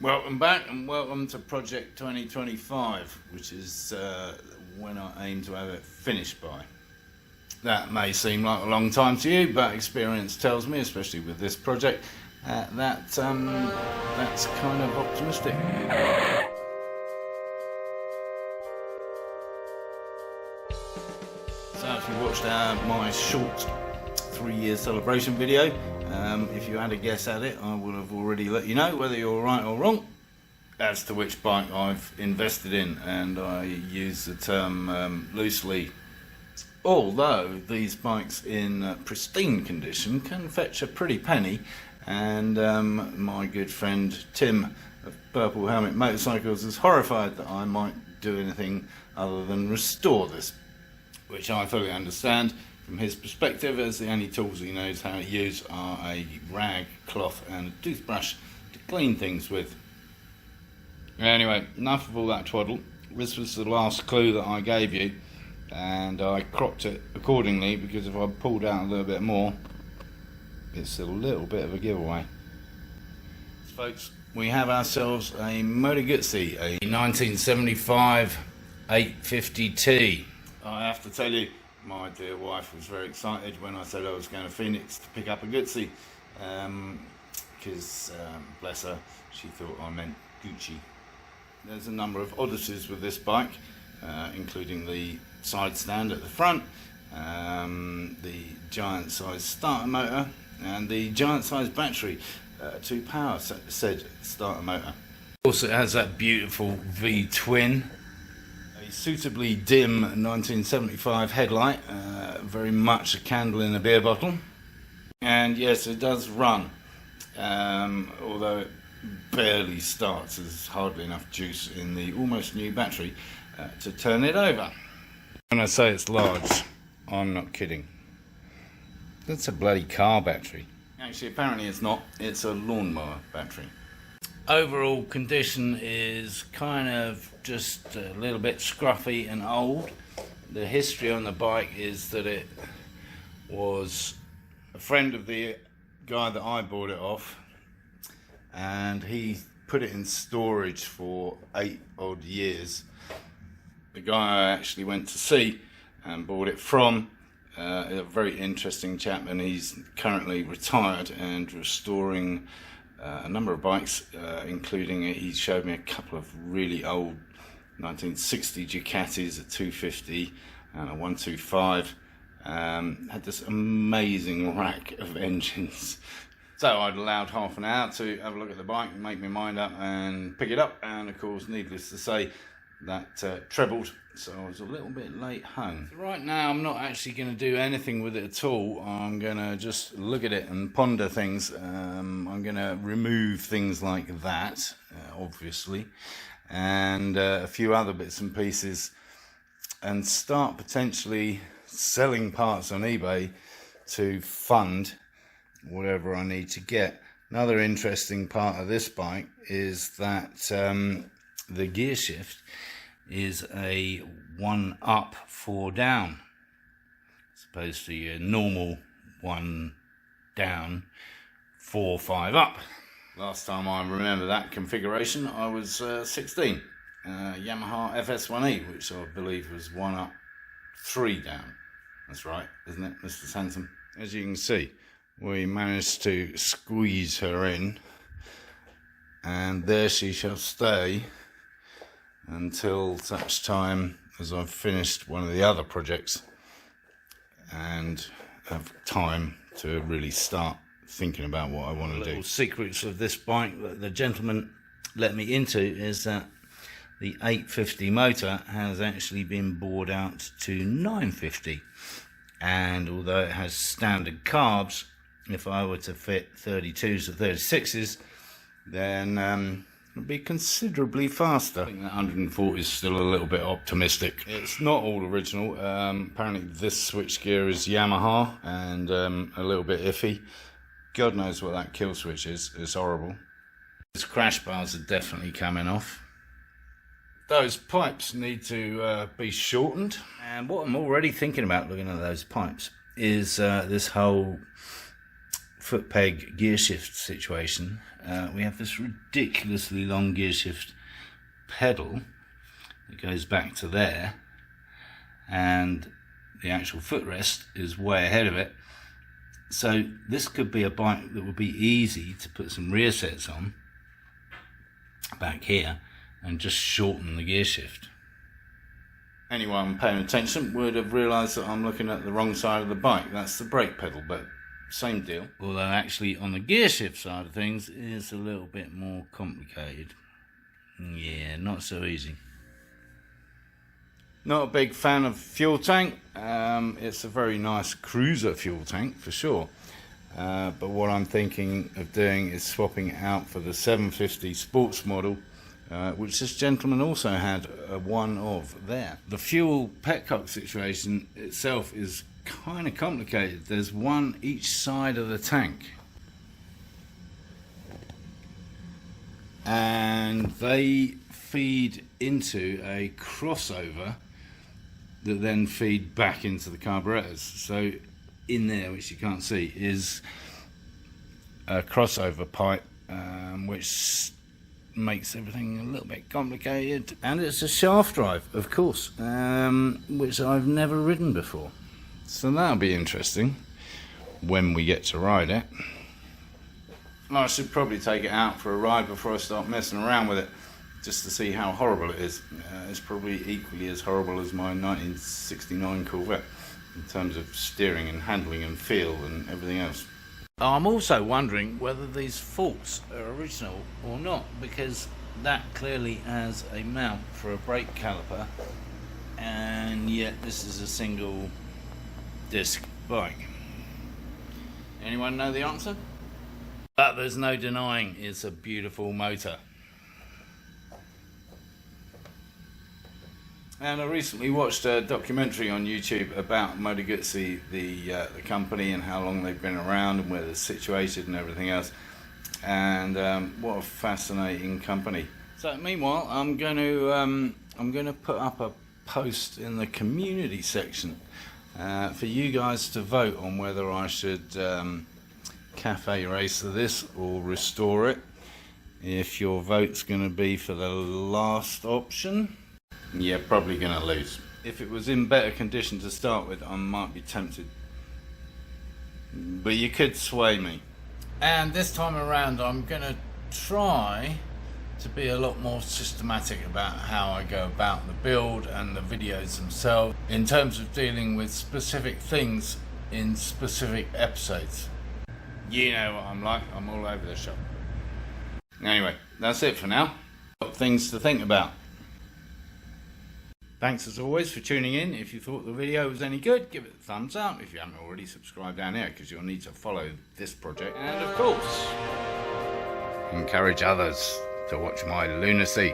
Welcome back and welcome to Project 2025, which is when I aim to have it finished by. That may seem like a long time to you, but experience tells me, especially with this project, that's kind of optimistic. So if you watched my short 3-year celebration video, if you had a guess at it, I would have already let you know whether you're right or wrong as to which bike I've invested in, and I use the term loosely, although these bikes in pristine condition can fetch a pretty penny, and my good friend Tim of Purple Helmet Motorcycles is horrified that I might do anything other than restore this, which I fully understand. From his perspective, as the only tools he knows how to use are a rag, cloth and a toothbrush to clean things with. Anyway, enough of all that twaddle. This was the last clue that I gave you, and I cropped it accordingly, because if I pulled out a little bit more, it's a little bit of a giveaway. Folks, we have ourselves a Moto Guzzi, a 1975 850T. I have to tell you, my dear wife was very excited when I said I was going to Phoenix to pick up a Guzzi, because, bless her, she thought I meant Gucci. There's a number of oddities with this bike, including the side stand at the front, the giant size starter motor, and the giant size battery to power said starter motor. Of course, it has that beautiful V-twin. A suitably dim 1975 headlight, very much a candle in a beer bottle, and yes, it does run, although it barely starts. There's hardly enough juice in the almost new battery to turn it over. When I say it's large, I'm not kidding. That's a bloody car battery. Actually, apparently it's not. It's a lawnmower battery. Overall condition is kind of just a little bit scruffy and old. The history on the bike is that it was a friend of the guy that I bought it off, and he put it in storage for 8 odd years. The guy I actually went to see and bought it from, a very interesting chap, and he's currently retired and restoring a number of bikes, including, he showed me a couple of really old 1960 Ducatis, a 250 and a 125. Had this amazing rack of engines. So I'd allowed half an hour to have a look at the bike and make my mind up and pick it up, and of course, needless to say, that trebled, so I was a little bit late home. So right now I'm not actually going to do anything with it at all. I'm going to just look at it and ponder things. I'm going to remove things like that, obviously, and a few other bits and pieces, and start potentially selling parts on eBay to fund whatever I need to get. Another interesting part of this bike is that the gear shift is a 1 up 4 down, as opposed to your normal 1 down 4 5 up. Last time I remember that configuration, I was 16. Yamaha FS1-E, which I believe was 1 up 3 down. That's right, isn't it, Mr. Sansom? As you can see, we managed to squeeze her in, and there she shall stay until such time as I've finished one of the other projects and have time to really start thinking about what I want to do. Little secrets of this bike that the gentleman let me into is that the 850 motor has actually been bored out to 950, and although it has standard carbs, if I were to fit 32s or 36s, then it'd be considerably faster. I think that 140 is still a little bit optimistic. It's not all original. Apparently this switchgear is Yamaha, and a little bit iffy. God knows what that kill switch is. It's horrible. These crash bars are definitely coming off. Those pipes need to be shortened, and what I'm already thinking about looking at those pipes is this whole foot peg gear shift situation, we have this ridiculously long gear shift pedal that goes back to there, and the actual footrest is way ahead of it. So this could be a bike that would be easy to put some rear sets on back here and just shorten the gear shift. Anyone paying attention would have realised that I'm looking at the wrong side of the bike. That's the brake pedal, but same deal. Although actually on the gear shift side of things is a little bit more complicated. Yeah, not so easy. Not a big fan of fuel tank. It's a very nice cruiser fuel tank for sure. But what I'm thinking of doing is swapping it out for the 750 sports model, which this gentleman also had one of there. The fuel petcock situation itself is kind of complicated. There's one each side of the tank, and they feed into a crossover that then feed back into the carburetors. So in there, which you can't see, is a crossover pipe, which makes everything a little bit complicated. And it's a shaft drive, of course, which I've never ridden before. So that'll be interesting when we get to ride it. I should probably take it out for a ride before I start messing around with it, just to see how horrible it is. It's probably equally as horrible as my 1969 Corvette in terms of steering and handling and feel and everything else. I'm also wondering whether these forks are original or not, because that clearly has a mount for a brake caliper, and yet this is a single disc bike. Anyone know the answer? But there's no denying it's a beautiful motor. And I recently watched a documentary on YouTube about Moto Guzzi, the company, and how long they've been around and where they're situated and everything else. And what a fascinating company. So meanwhile, I'm going to put up a post in the community section for you guys to vote on whether I should cafe racer this or restore it. If your vote's going to be for the last option, you're probably going to lose. If it was in better condition to start with, I might be tempted, but you could sway me. And this time around, I'm going to try to be a lot more systematic about how I go about the build and the videos themselves, in terms of dealing with specific things in specific episodes. You know what I'm like, I'm all over the shop. Anyway, that's it for now. Got things to think about. Thanks as always for tuning in. If you thought the video was any good, give it a thumbs up. If you haven't already, subscribe down here, because you'll need to follow this project. And of course, encourage others to watch my lunacy.